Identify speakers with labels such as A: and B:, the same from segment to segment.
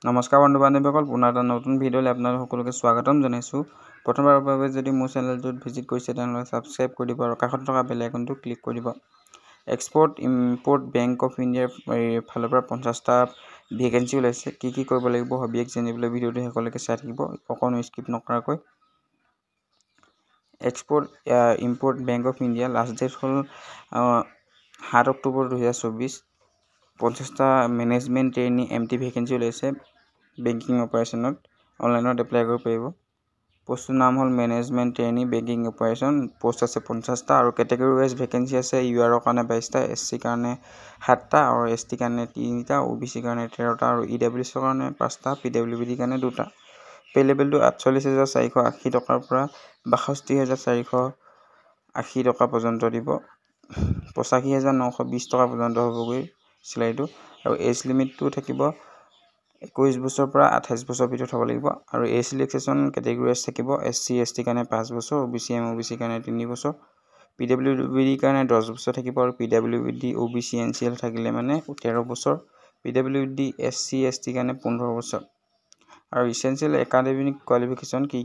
A: নমস্কাৰ বন্ধু বান্ধৱীসকল, পুনৰ এটা নতুন ভিডিঅ'লৈ আপোনালোক সকলোকে স্বাগতম জনাইছোঁ। প্ৰথমবাৰৰ বাবে যদি মোৰ চেনেলটোত ভিজিট কৰিছে তেনেহ'লে ছাবস্ক্ৰাইব কৰি দিব আৰু কাষত থকা বেল আইকনটো ক্লিক কৰি দিব। এক্সপৰ্ট ইম্পৰ্ট বেংক অফ ইণ্ডিয়াৰ ফালৰ পৰা 50টা ভেকেঞ্চি ওলাইছে। কি কৰিব লাগিব সবিশেষ জানিবলৈ ভিডিঅ'টো শেষলৈকে চাই থাকিব, অকণো স্কিপ নকৰাকৈ। Export import bank of India last date হ'ল 7 October 2024। 50টা management trainee MT vacancy ওলাইছে বেংকিং অপাৰেশ্যনত। অনলাইনত এপ্লাই কৰিব পাৰিব। পোষ্টটোৰ নাম হ'ল management trainee banking operation. Post আছে 50টা আৰু কেটেগৰী ৱাইজ ভেকেঞ্চি আছে। UR কাৰণে 22টা, SC কাৰণে 7টা আৰু ST কাৰণে 3টা, OBC কাৰণে 13টা আৰু EWS কাৰণে 5টা, PWBD কাৰণে 2টা। পে লেভেলটো 48,480 টকাৰ পৰা 62,480 টকা পৰ্যন্ত দিব। 85,920 টকা পৰ্যন্ত হ'বগৈ চিলাইটো। আৰু এজ লিমিটটো থাকিব 21 বছৰৰ পৰা 28 বছৰৰ ভিতৰত হ'ব লাগিব। আৰু এজ ৰিলেক্সেশ্যন কেটেগৰীজ থাকিব SC ST কাৰণে 5 বছৰ, OBC MOBC কাৰণে 3 বছৰ, PWBD কাৰণে 10 বছৰ থাকিব আৰু PWBD OBC NCL থাকিলে মানে 13 বছৰ, PWBD SC ST কাৰণে 15 বছৰ। আৰু ইছেঞ্চিয়েল একাডেমিক কোৱালিফিকেশ্যন কি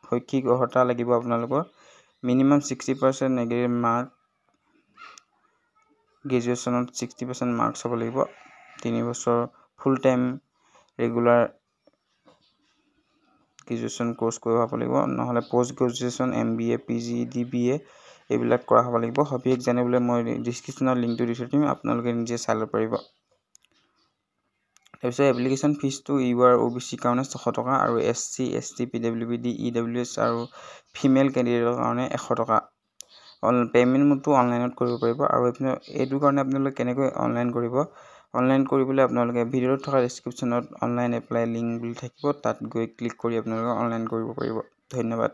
A: শৈক্ষিক অৰ্হতা লাগিব আপোনালোকৰ। মিনিমাম 60% নেগেটিভ মাৰ্ক, গ্ৰেজুৱেশ্যনত 60% মাৰ্কছ হ'ব লাগিব। 3 বছৰ full time regular graduation course কৰিব হ'ব লাগিব, নহ'লে post graduation MBA PG DBA এইবিলাক কৰা হ'ব লাগিব। সবিশেষ জানিবলৈ মই ডিছক্ৰিপশ্যনত লিংকটো দি থৈ দিম, আপোনালোকে নিজে চাই ল'ব পাৰিব। তাৰপিছত এপ্লিকেশ্যন ফিজটো UR OBC কাৰণে 600 টকা আৰু SC ST PWBD EWS আৰু ফিমেল কেণ্ডিডেটৰ কাৰণে 100 টকা। পে'মেণ্ট মোডটো অনলাইনত কৰিব পাৰিব। আৰু এইটোৰ কাৰণে আপোনালোকে কেনেকৈ অনলাইন কৰিব, অনলাইন কৰিবলৈ আপোনালোকে ভিডিঅ'ত থকা ডিছক্ৰিপশ্যনত অনলাইন এপ্লাই লিংক বুলি থাকিব, তাত গৈ ক্লিক কৰি আপোনালোকে অনলাইন কৰিব পাৰিব। ধন্যবাদ।